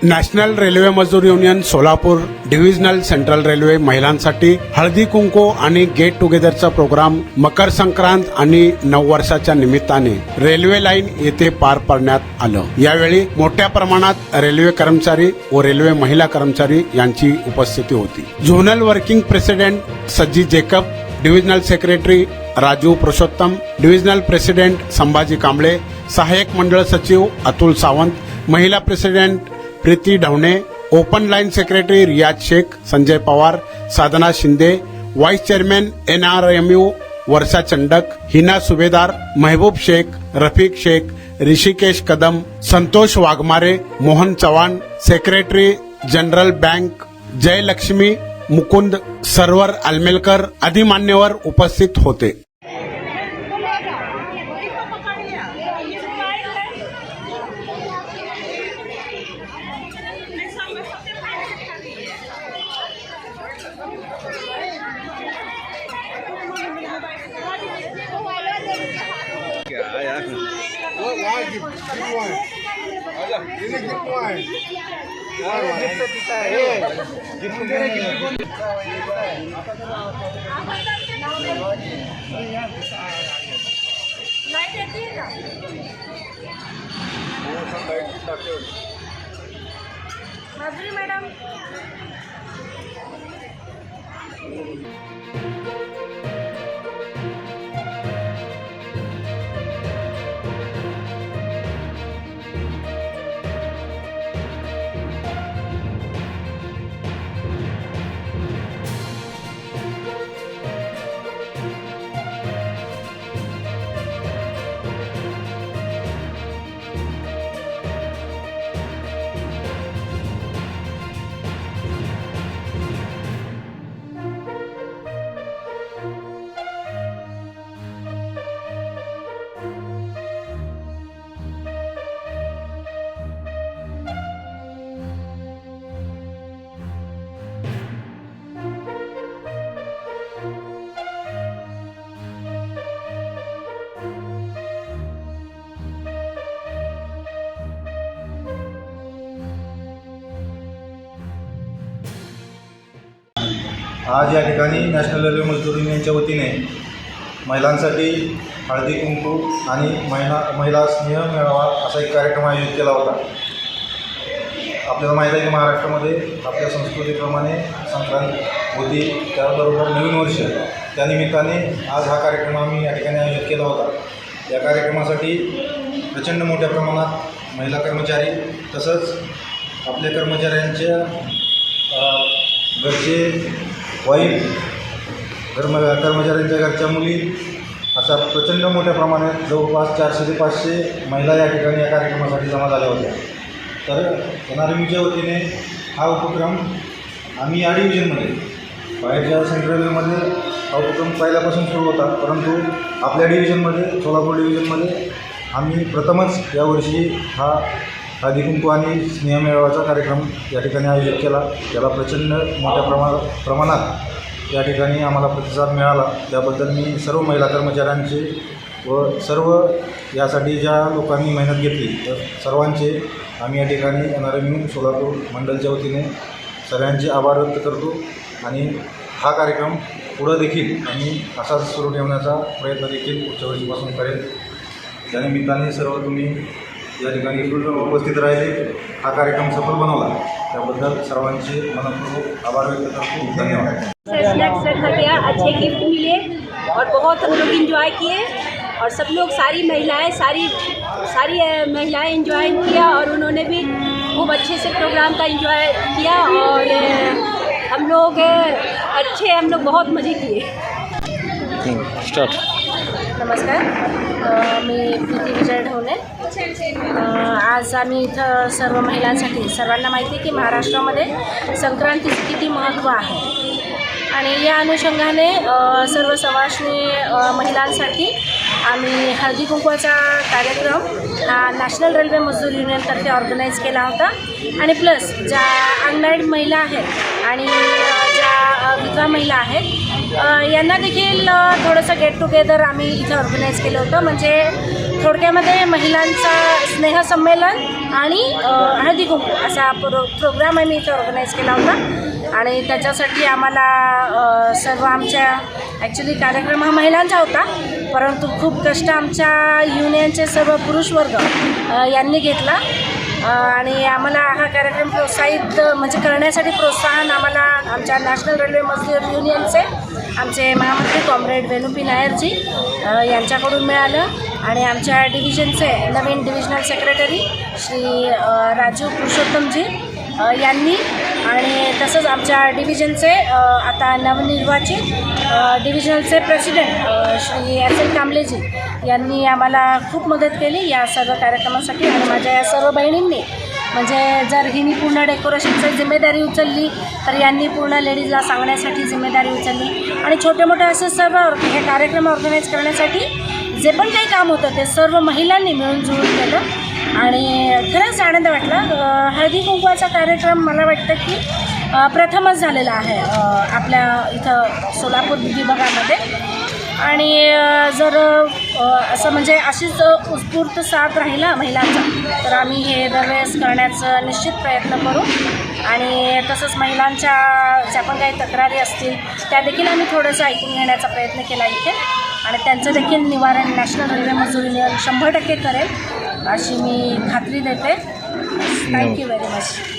National railway मजदूर union Solapur divisional central railway महिलांसाठी हळदी कुंकू आणि गेट टुगेदरचा प्रोग्राम मकर संक्रांत आणि नववर्षाच्या निमित्ताने रेल्वे लाईन येथे पार पाडण्यात आलं। यावेळी मोठ्या प्रमाणात रेल्वे कर्मचारी व रेल्वे महिला कर्मचारी यांची उपस्थिती होती। Zonal working president Sajji Jacob, divisional secretary Raju Purushottam, divisional president Sambhaji Kamble, सहाय्यक मंडळ सचिव अतुल सावंत, महिला president Preeti Dhavane, open line secretary Riyaz Shaikh, Sanjay Pawar, Sadhana Shinde, vice chairman NRMU Varsha Chandak, Heena Subhedar, Mehboob Shaikh, Rafiq Shaikh, Rishikesh Kadam, Santosh Waghmare, Mohan Chavan, secretary general bank Jayalakshmi, Mukund Sarwar Alamelkar आदी मान्यवर उपस्थित होते। माधुरी मैडम आज या ठिकाणी नॅशनल रेल्वे मजदूर युनियनच्या वतीने महिलांसाठी हळदी कुंकू आणि महिला स्नेह मेळावा असा एक कार्यक्रम आयोजित केला होता। आपल्याला माहीत आहे की महाराष्ट्रामध्ये आपल्या संस्कृतीप्रमाणे संक्रांत होती, त्याबरोबर नवीन वर्ष, त्यानिमित्ताने आज हा कार्यक्रम आम्ही या ठिकाणी आयोजित केला होता। या कार्यक्रमासाठी प्रचंड मोठ्या प्रमाणात महिला कर्मचारी तसंच आपल्या कर्मचाऱ्यांच्या घरचे वाईफ, कर्मचाऱ्यांच्या घरच्या मुली असा प्रचंड मोठ्या प्रमाणात जवळपास 400 ते 500 महिला या ठिकाणी या कार्यक्रमासाठी जमा झाल्या होत्या। तर NRMUच्या वतीने हा उपक्रम आम्ही या डिव्हिजनमध्ये, बाहेरच्या सेंट्रल रेल्वेमध्ये हा उपक्रम पहिल्यापासून सुरू होता, परंतु आपल्या डिव्हिजनमध्ये, सोलापूर डिव्हिजनमध्ये आम्ही प्रथमच यावर्षी हा हळदी कुंकू आणि स्नेह मेळाव्याचा कार्यक्रम या ठिकाणी आयोजित केला। त्याला प्रचंड मोठ्या प्रमाणात या ठिकाणी आम्हाला प्रतिसाद मिळाला। त्याबद्दल मी सर्व महिला कर्मचाऱ्यांचे व सर्व यासाठी ज्या लोकांनी मेहनत घेतली तर सर्वांचे आम्ही या ठिकाणी NRMU सोलापूर मंडलच्या वतीने सगळ्यांचे आभार व्यक्त करतो आणि हा कार्यक्रम पुढं देखील आम्ही असाच सुरू ठेवण्याचा प्रयत्न देखील पुढच्या वर्षीपासून करेल। त्यानिमित्ताने सर्व तुम्ही या ठिकाणी उपस्थित राहिले, हा कार्यक्रम सफल बनवला, त्याबद्दल सर्वांचे मनपूर्वक आभार व्यक्त करतो। धन्यवाद। स्नैक्स रखा गया, अच्छे गिफ्ट मिले और बहुत हम लोग इंजॉय किए और सब लोग सारी महिलाएं इंजॉय किया और उन्होंने भी खूब अच्छे से प्रोग्राम का इंजॉय किया और हम लोग बहुत मज़े किए। स्टार्ट। नमस्कार, मी प्रीती विजय ढवणे। आज आम्ही इथं सर्व महिलांसाठी, सर्वांना माहिती आहे की महाराष्ट्रामध्ये संक्रांतीचं किती महत्त्व आहे आणि या अनुषंगाने सर्व सवाष्णी महिलांसाठी आम्ही हळदी कुंकवाचा कार्यक्रम हा नॅशनल रेल्वे मजदूर युनियनतर्फे ऑर्गनाईज केला होता आणि प्लस ज्या अनमॅरिड महिला आहेत आणि ज्या विधवा महिला आहेत यांना देखील थोडंसं गेट टुगेदर आम्ही इथं ऑर्गनाईज केलं होतं। म्हणजे थोडक्यामध्ये महिलांचा स्नेहसंमेलन आणि हळदी कुंकू असा प्रोग्राम आम्ही इथं ऑर्गनाईज केला होता आणि त्याच्यासाठी आम्हाला सर्व आमच्या ॲक्च्युली कार्यक्रम हा महिलांचा होता, परंतु खूप कष्ट आमच्या युनियनचे सर्व पुरुष वर्ग यांनी घेतला आणि आम्हाला हा कार्यक्रम प्रोत्साहित म्हणजे करण्यासाठी प्रोत्साहन आम्हाला आमच्या नॅशनल रेल्वे मजदूर युनियनचे आमचे महामंत्री कॉम्रेड वेणू पी नायरजी यांच्याकडून मिळालं आणि आमच्या डिव्हिजनचे नवीन डिव्हिजनल सेक्रेटरी श्री राजू पुरुषोत्तमजी यांनी आणि तसंच आमच्या डिव्हिजनचे आता नवनिर्वाचित डिव्हिजनलचे प्रेसिडेंट श्री एस एल कांबलेजी यांनी आम्हाला खूप मदत केली या सर्व कार्यक्रमासाठी आणि माझ्या या सर्व बहिणींनी म्हणजे जर हिनी पूर्ण डेकोरेशनची जिम्मेदारी उचलली तर यांनी पूर्ण लेडीजला सांगण्यासाठी जिम्मेदारी उचलली आणि छोटे मोठे असे सर्व हे कार्यक्रम ऑर्गनाईज करण्यासाठी जे पण काही काम होतं ते सर्व महिलांनी मिळून जुळून केलं आणि खरंच आनंद वाटला. हळदी कुंकवाचा कार्यक्रम मला वाटतं की प्रथमच झालेला आहे आपल्या इथं सोलापूर विभागामध्ये आणि जर असं म्हणजे अशीच उत्स्फूर्त साथ राहिला महिलांचा तर आम्ही हे दरवेळेस करण्याचं निश्चित प्रयत्न करू आणि तसंच महिलांच्या ज्या पण काही तक्रारी असतील त्या देखील आम्ही थोडंसं ऐकून घेण्याचा प्रयत्न केला इथे आणि त्यांचं देखील निवारण नॅशनल रेल्वे मजदूर युनियन 100% करेल अशी मी खात्री देते. Thank you very much.